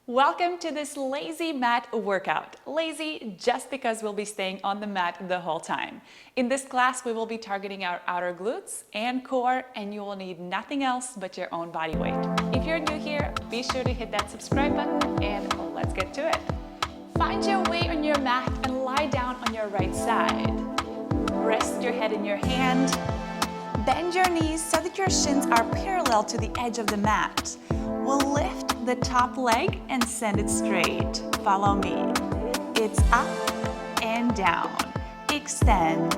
Welcome to this lazy mat workout. Lazy just because we'll be staying on the mat the whole time. In this class, we will be targeting our outer glutes and core, and you will need nothing else but your own body weight. If you're new here, be sure to hit that subscribe button and let's get to it. Find your weight on your mat and lie down on your right side. Rest your head in your hand. Bend your knees so that your shins are parallel to the edge of the mat. We'll lift the top leg and send it straight. Follow me. It's up and down. Extend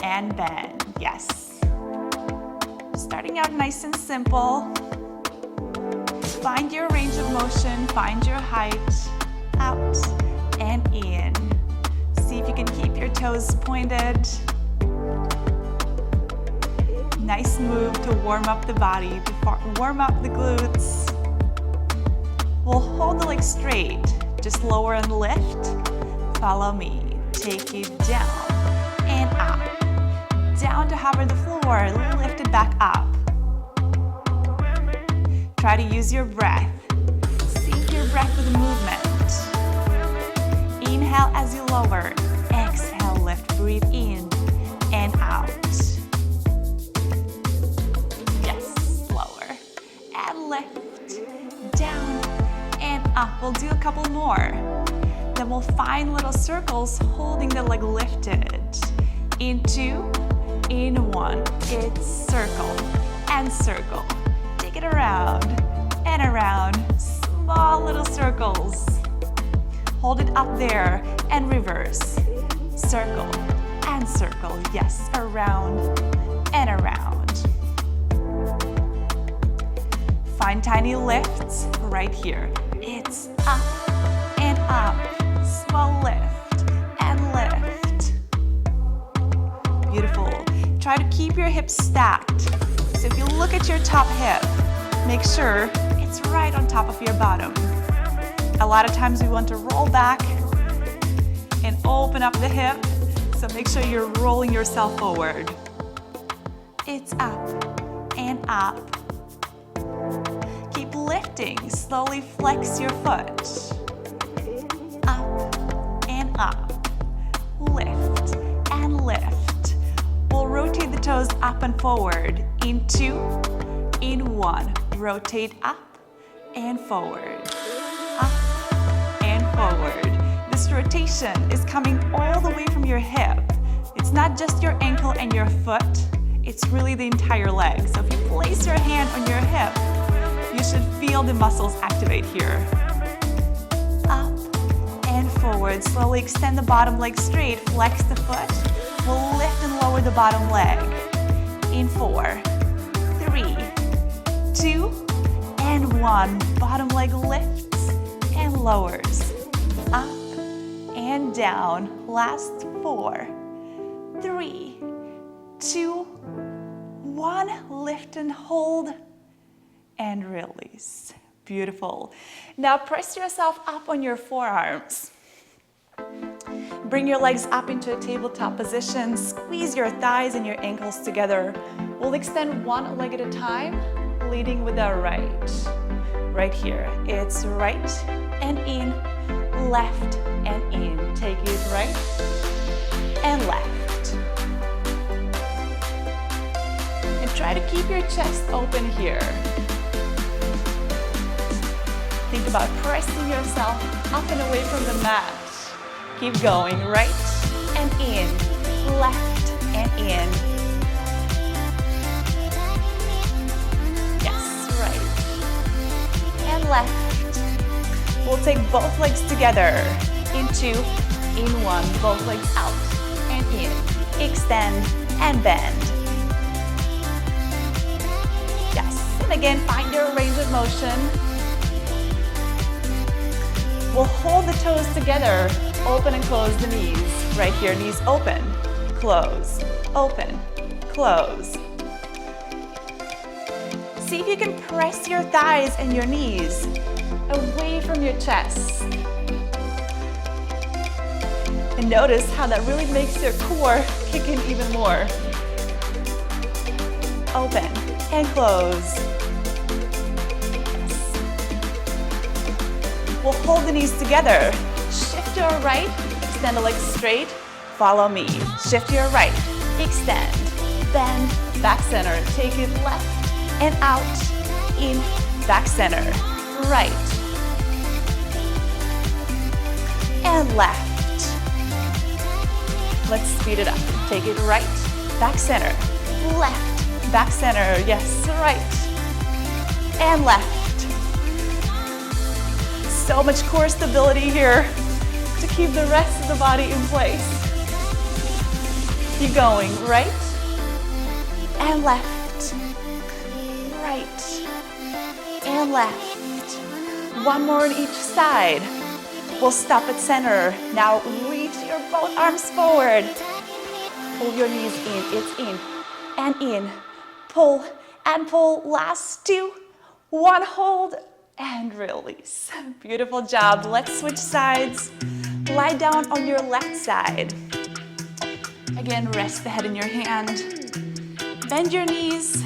and bend. Yes. Starting out nice and simple. Find your range of motion. Find your height. Out and in. See if you can keep your toes pointed. Nice move to warm up the body, warm up the glutes. We'll hold the legs straight, just lower and lift. Follow me. Take it down and up. Down to hover the floor, lift it back up. Try to use your breath. Sync your breath with the movement. Inhale as you lower. Exhale, lift, breathe in and out. Yes, lower and lift, down and up. We'll do a couple more. Then we'll find little circles holding the leg lifted. In two, in one. It's circle and circle. Take it around and around. Small little circles. Hold it up there and reverse. Circle and circle. Yes, around and around. Find tiny lifts right here. It's up and up. Small lift and lift. Beautiful. Try to keep your hips stacked. So if you look at your top hip, make sure it's right on top of your bottom. A lot of times we want to roll back and open up the hip. So make sure you're rolling yourself forward. It's up and up. Keep lifting. Slowly flex your foot. Up and up. Lift and lift. We'll rotate the toes up and forward. In two, in one. Rotate up and forward. Up and forward. This rotation is coming all the way from your hip. It's not just your ankle and your foot. It's really the entire leg. So if you place your hand on your hip, you should feel the muscles activate here. Up and forward. Slowly extend the bottom leg straight. Flex the foot. We'll lift and lower the bottom leg. In 4, 3, 2, and 1. Bottom leg lifts and lowers. Up and down. Last 4, 3, 2, 1. Lift and hold. And release. Beautiful. Now press yourself up on your forearms. Bring your legs up into a tabletop position. Squeeze your thighs and your ankles together. We'll extend one leg at a time, leading with our right. Right here. It's right and in, left and in. Take it right and left. And try to keep your chest open here. Think about pressing yourself up and away from the mat. Keep going, right and in, left and in. Yes, right and left. We'll take both legs together. In 2, in 1. Both legs out and in. Extend and bend. Yes, and again, find your range of motion. We'll hold the toes together, open and close the knees. Right here, knees open, close, open, close. See if you can press your thighs and your knees away from your chest. And notice how that really makes your core kick in even more. Open and close. We'll hold the knees together. Shift to your right, extend the legs straight. Follow me. Shift to your right, extend, bend, back center. Take it left and out, in, back center. Right and left. Let's speed it up. Take it right, back center, left, back center. Yes, right and left. So much core stability here to keep the rest of the body in place. Keep going, right and left, right and left. One more on each side. We'll stop at center. Now reach your both arms forward. Pull your knees in, it's in and in. Pull and pull, last two. One, hold and release. Beautiful job. Let's switch sides. Lie down on your left side. Again, rest the head in your hand. Bend your knees.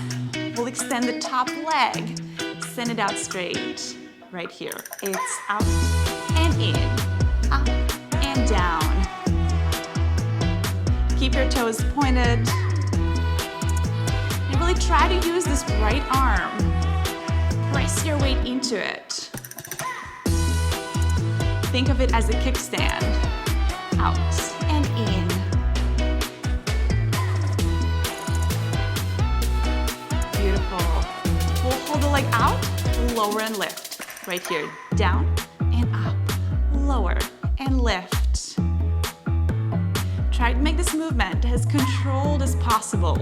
We'll extend the top leg. Send it out straight. Right here. It's out and in, up and down. Keep your toes pointed. And really try to use this right arm. Press your weight into it. Think of it as a kickstand. Out and in. Beautiful. We'll hold the leg out, lower and lift. Right here, down and up, lower and lift. Try to make this movement as controlled as possible.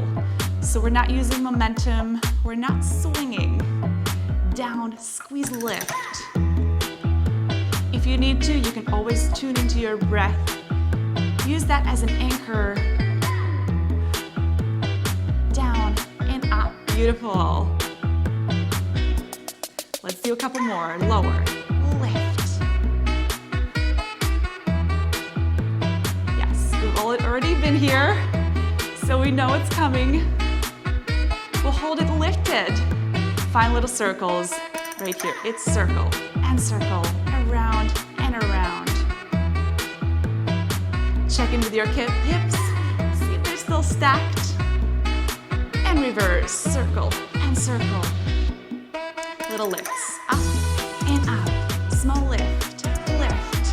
So we're not using momentum, we're not swinging. Down, squeeze, lift. If you need to, you can always tune into your breath. Use that as an anchor. Down and up, beautiful. Let's do a couple more. Lower, lift. Yes, we've already been here, so we know it's coming. We'll hold it lifted. Find little circles right here. It's circle and circle, around and around. Check in with your hips. See if they're still stacked. And reverse, circle and circle. Little lifts, up and up, small lift, lift.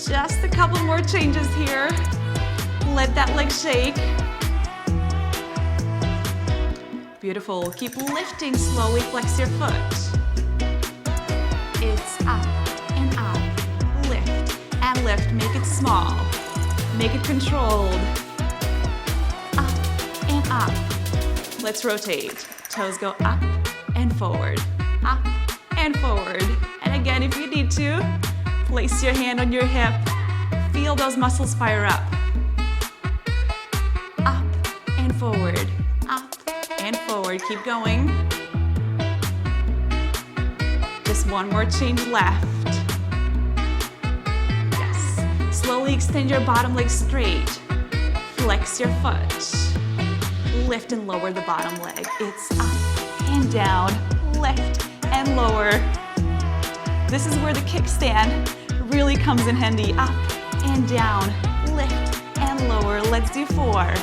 Just a couple more changes here. Let that leg shake. Beautiful, keep lifting slowly, flex your foot. It's up and up, lift and lift, make it small, make it controlled. Up and up, let's rotate. Toes go up and forward, up and forward. And again, if you need to, place your hand on your hip. Feel those muscles fire up. Up and forward, up and forward. Keep going. Just one more change left. Yes. Slowly extend your bottom leg straight. Flex your foot. Lift and lower the bottom leg. It's up and down, lift and lower. This is where the kickstand really comes in handy. Up and down, lift and lower. Let's do 4,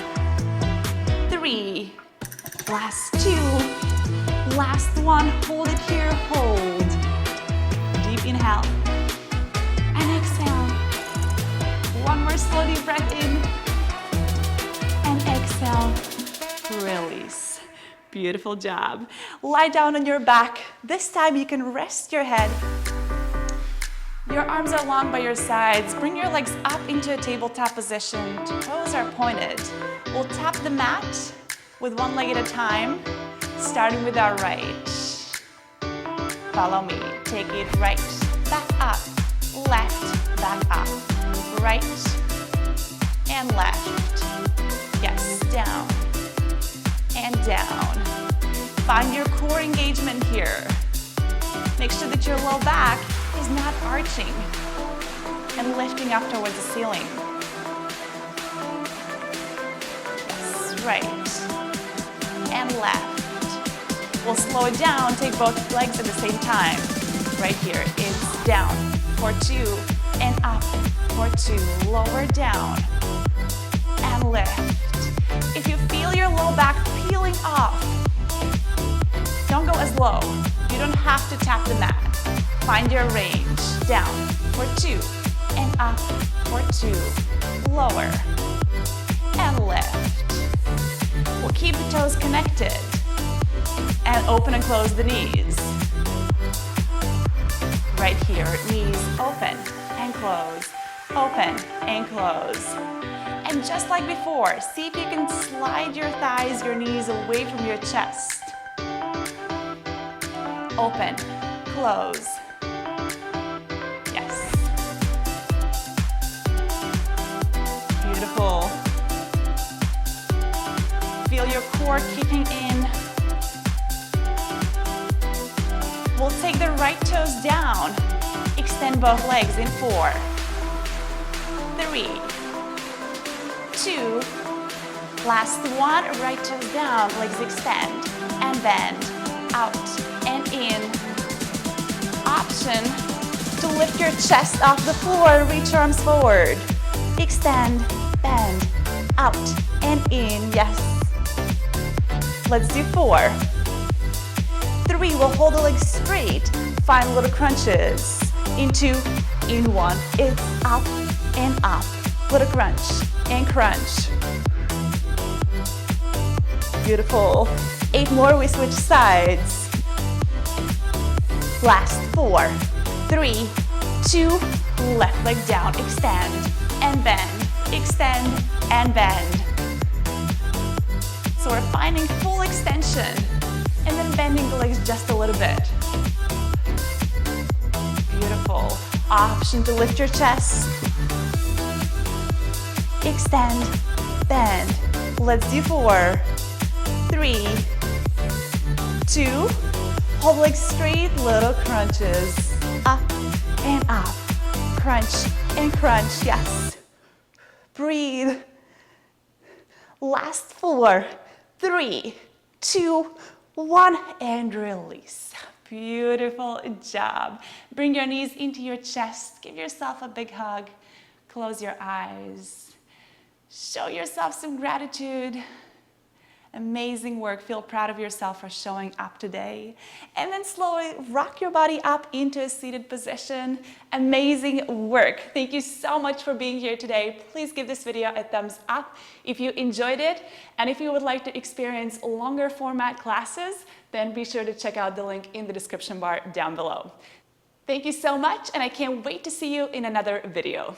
3, last 2, last 1. Hold it here, hold. Deep inhale and exhale. One more slow deep breath in and exhale. Release. Beautiful job. Lie down on your back. This time you can rest your head. Your arms are long by your sides. Bring your legs up into a tabletop position. Toes are pointed. We'll tap the mat with one leg at a time, starting with our right. Follow me. Take it right, back up, left, back up, right and left. Yes, down and down. Find your core engagement here. Make sure that your low back is not arching and lifting up towards the ceiling. Yes, right and left. We'll slow it down, take both legs at the same time. Right here, it's down for 2 and up for 2. Lower down and lift. If you feel your low back peeling off, don't go as low. You don't have to tap the mat. Find your range. Down for 2 and up for 2. Lower and lift. We'll keep the toes connected and open and close the knees. Right here, knees open and close, open and close. And just like before, see if you can slide your thighs, your knees away from your chest. Open, close. Yes. Beautiful. Feel your core kicking in. We'll take the right toes down. Extend both legs in 4, 3, 2. Last one, right toes down, legs extend and bend, out and in. Option to lift your chest off the floor, reach arms forward. Extend, bend, out and in, yes. Let's do 4. 3, we'll hold the legs straight. Find little crunches. In 2, in 1. It's up and up. Little crunch and crunch. Beautiful. 8 more, we switch sides. Last 4, 3, 2, left leg down, extend and bend, extend and bend. So we're finding full extension and then bending the legs just a little bit. Beautiful. Option to lift your chest. Extend, bend. Let's do 4, 3, 2. Hold legs straight, little crunches. Up and up. Crunch and crunch, yes. Breathe. Last 4, 3, 2, 1, and release. Beautiful job. Bring your knees into your chest. Give yourself a big hug. Close your eyes. Show yourself some gratitude. Amazing work. Feel proud of yourself for showing up today. And then slowly rock your body up into a seated position. Amazing work. Thank you so much for being here today. Please give this video a thumbs up if you enjoyed it. And if you would like to experience longer format classes, then be sure to check out the link in the description bar down below. Thank you so much, and I can't wait to see you in another video.